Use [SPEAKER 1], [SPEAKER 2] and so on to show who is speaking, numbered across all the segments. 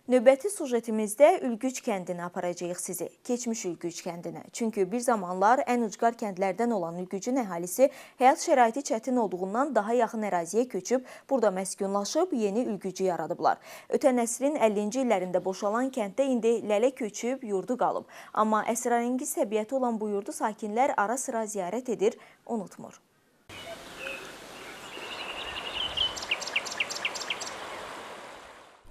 [SPEAKER 1] Növbəti sujetimizdə Ülgüc kəndinə aparacağıq sizi. Keçmiş Ülgüc kəndinə. Çünki bir zamanlar ən ucqar kəndlərdən olan Ülgücün əhalisi həyat şəraiti çətin olduğundan daha yaxın əraziyə köçüb, burada məskunlaşıb yeni Ülgücü yaradıblar. Ötən əsrin 50-ci illərində boşalan kənddə indi lələ köçüb, yurdu qalıb. Amma əsrarəngiz təbiəti olan bu yurdu sakinlər ara sıra ziyarət edir, unutmur.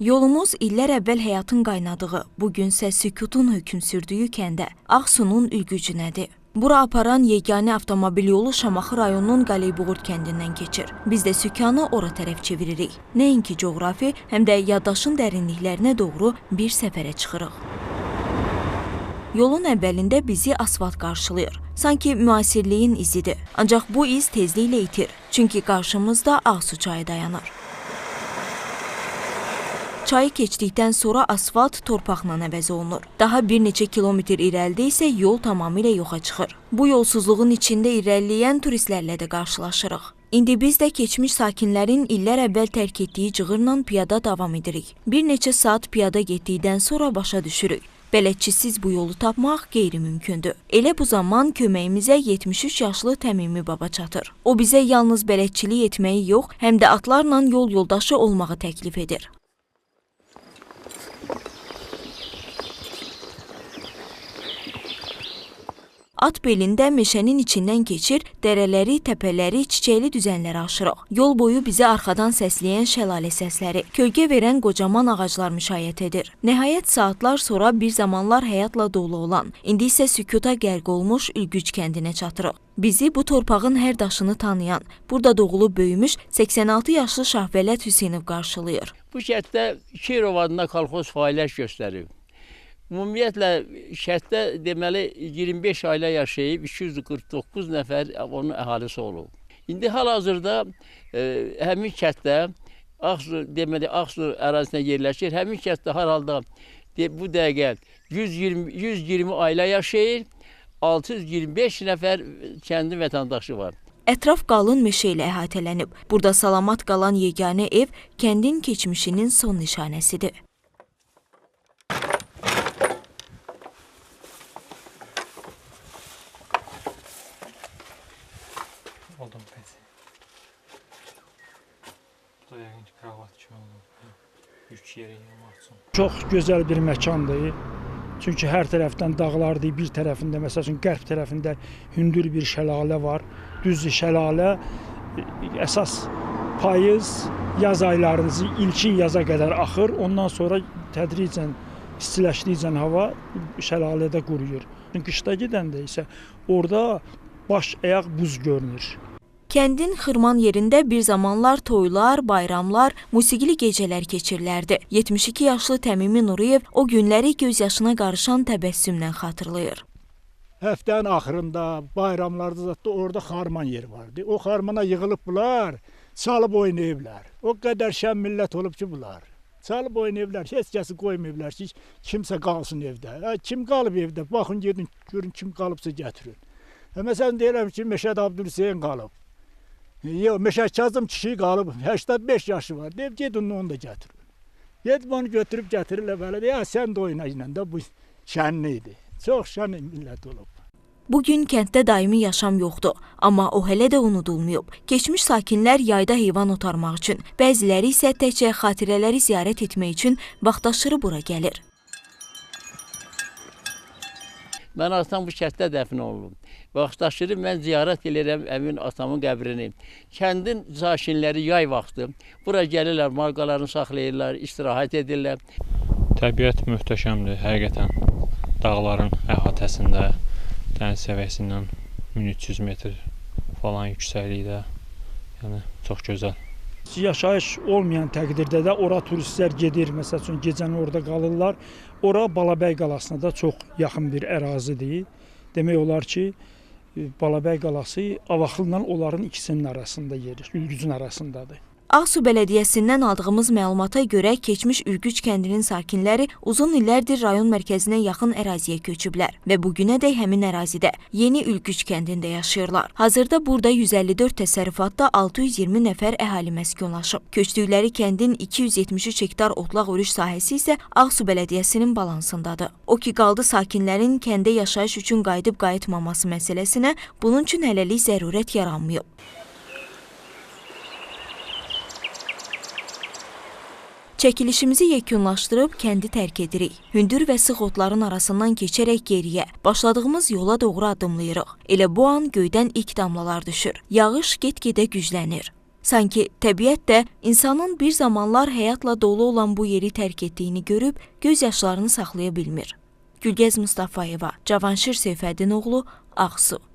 [SPEAKER 1] Yolumuz illər əvvəl həyatın qaynadığı, bugünsə sükutun hökm sürdüyü kəndə, Ağsunun Ülgücünədir. Bura aparan yeganə avtomobil yolu Şamaxı rayonunun Qaleybuğurt kəndindən keçir. Biz də sükanı ora tərəf çeviririk. Nəinki coğrafi, həm də yaddaşın dərinliklərinə doğru bir səfərə çıxırıq. Yolun əvvəlində bizi asfalt qarşılayır. Sanki müasirliyin izidir. Ancaq bu iz tezliklə itir. Çünki qarşımızda Ağsu çayı dayanır. Çayı keçdikdən sonra asfalt torpaqla əvəz olunur. Daha bir neçə kilometr irəlidə isə yol tamamilə yoxa çıxır. Bu yolsuzluğun içində irəliləyən turistlərlə də qarşılaşırıq. İndi biz də keçmiş sakinlərin illər əvvəl tərk etdiyi cığırla piyada davam edirik. Bir neçə saat piyada getdikdən sonra başa düşürük. Bələdçisiz bu yolu tapmaq qeyri-mümkündür. Elə bu zaman köməyimizə 73 yaşlı Təmimi baba çatır. O bizə yalnız bələdçilik etməyi yox, həm də atlarla yol yoldaşı olmağı təklif edir. At belində meşənin içindən keçir, dərələri, təpələri, çiçəkli düzənləri aşırıq. Yol boyu bizi arxadan səsləyən şəlalə səsləri, kölgə verən qocaman ağaclar müşayiət edir. Nəhayət saatlar sonra bir zamanlar həyatla dolu olan, indi isə sükuta qərq olmuş Ülgüc kəndinə çatırıq. Bizi bu torpağın hər daşını tanıyan, burada doğulub böyümüş 86 yaşlı Şahvələt Hüseynov qarşılayır.
[SPEAKER 2] Bu kənddə Kirov adına kolxoz fəaliyyət göstərir. Ümumiyyətlə, şəhətdə deməli 25 ailə yaşayıb, 249 nəfər onun əhalisi olub. İndi hal-hazırda həmin kənddə Ağsu ərazisində yerləşir. Həmin kənddə hər halda bu dəqiqə 120 ailə yaşayır, 625 nəfər kəndin vətəndaşı var.
[SPEAKER 1] Ətraf qalın meşə ilə əhatələnib. Burada salamat qalan yeganə ev kəndin keçmişinin son nişanəsidir.
[SPEAKER 3] Oldum pəsi. Bu da yəqin ki, kravatçı olub. Üç yeri yemək üçün.
[SPEAKER 4] Çox gözəl bir məkandır. Çünki hər tərəfdən dağlardır. Bir tərəfində, məsələn, qərb tərəfində hündür bir şəlalə var. Düz şəlalə əsas payız, yaz aylarınızı ilkin yaza qədər axır. Ondan sonra tədricən, istiləşdikcə hava şəlalədə quruyur. Qışda gedəndə isə orada baş ayaq buz görünür.
[SPEAKER 1] Kəndin xırman yerində bir zamanlar toylar, bayramlar, musiqili gecələr keçirilərdi. 72 yaşlı Təmimi Nuriyev o günləri göz yaşına qarışan təbəssümlə xatırlayır.
[SPEAKER 4] Həftənin axırında, bayramlarda da orada xarman yeri vardı. O xarmana yığılıb bunlar, çalıb oynayıblar. O qədər şən millət olub ki bunlar. Çalıb oynayıblar, heç kəsi qoymayıblar ki, kimsə qalsın evdə. Kim qalıb evdə? Baxın, gedin, görün kim qalıbsa gətirin. Məsələn, deyirəm ki, Məşəd Abdülhüseyin qalıb. Yox, Məşəd Kazım kişi qalıb, 85 yaşı var. Deyib, gedin onu da gətirin. Gedib onu götürüb gətirirlər belə. Ya, sən də oyna ilə də bu şənli idi. Çox şən millət olub.
[SPEAKER 1] Bugün kənddə daimi yaşam yoxdur, amma o hələ də unudulmayıb. Keçmiş sakinlər yayda heyvan otarmaq üçün, bəziləri isə təkcə xatirələri ziyarət etmək üçün vaxtaşırı bura gəlir.
[SPEAKER 2] Mən atam bu kənddə dəfn olunum. Vaxtaşırı mən ziyarət edirəm əmin atamın qəbrini. Kəndin sakinləri yay vaxtı bura gəlirlər, marqalarını saxlayırlar, istirahət edirlər.
[SPEAKER 3] Təbiət möhtəşəmdir, həqiqətən. Dağların əhatəsində, dəniz səviyyəsindən 1300 metr falan yüksəklikdə. Yəni, çox gözəl.
[SPEAKER 4] Yaşayış olmayan təqdirdə də ora turistlər gedir, məsəl üçün gecəni orada qalırlar. Ora Balabəy qalasına da çox yaxın bir ərazidir. Demək olar ki, Balabəy qalası Avaxılla onların ikisinin arasında yerir, Ülgücün arasındadır.
[SPEAKER 1] Ağsu Bələdiyyəsindən aldığımız məlumata görə keçmiş Ürgüc kəndinin sakinləri uzun illərdir rayon mərkəzinə yaxın əraziyə köçüblər və bugünədək həmin ərazidə Yeni Ürgüc kəndində yaşayırlar. Hazırda burada 154 təsərrüfatda 620 nəfər əhali məskunlaşıb. Köçdükləri kəndin 273 hektar otlaq örüş sahəsi isə Ağsu Bələdiyyəsinin balansındadır. O ki qaldı sakinlərin kəndə yaşayış üçün qayıdıb qayıtmaması məsələsinə, bunun üçün hələlik zərurət yaranmayıb. Çəkilişimizi yekunlaşdırıb kəndi tərk edirik. Hündür və sıx otların arasından keçərək geriyə, başladığımız yola doğru addımlayırıq. Elə bu an göydən ilk damlalar düşür. Yağış get-gedə güclənir. Sanki təbiət də insanın bir zamanlar həyatla dolu olan bu yeri tərk etdiyini görüb, göz yaşlarını saxlaya bilmir. Gülgəz Mustafayeva, Cavanşir Seyfəddinoğlu, Ağsu.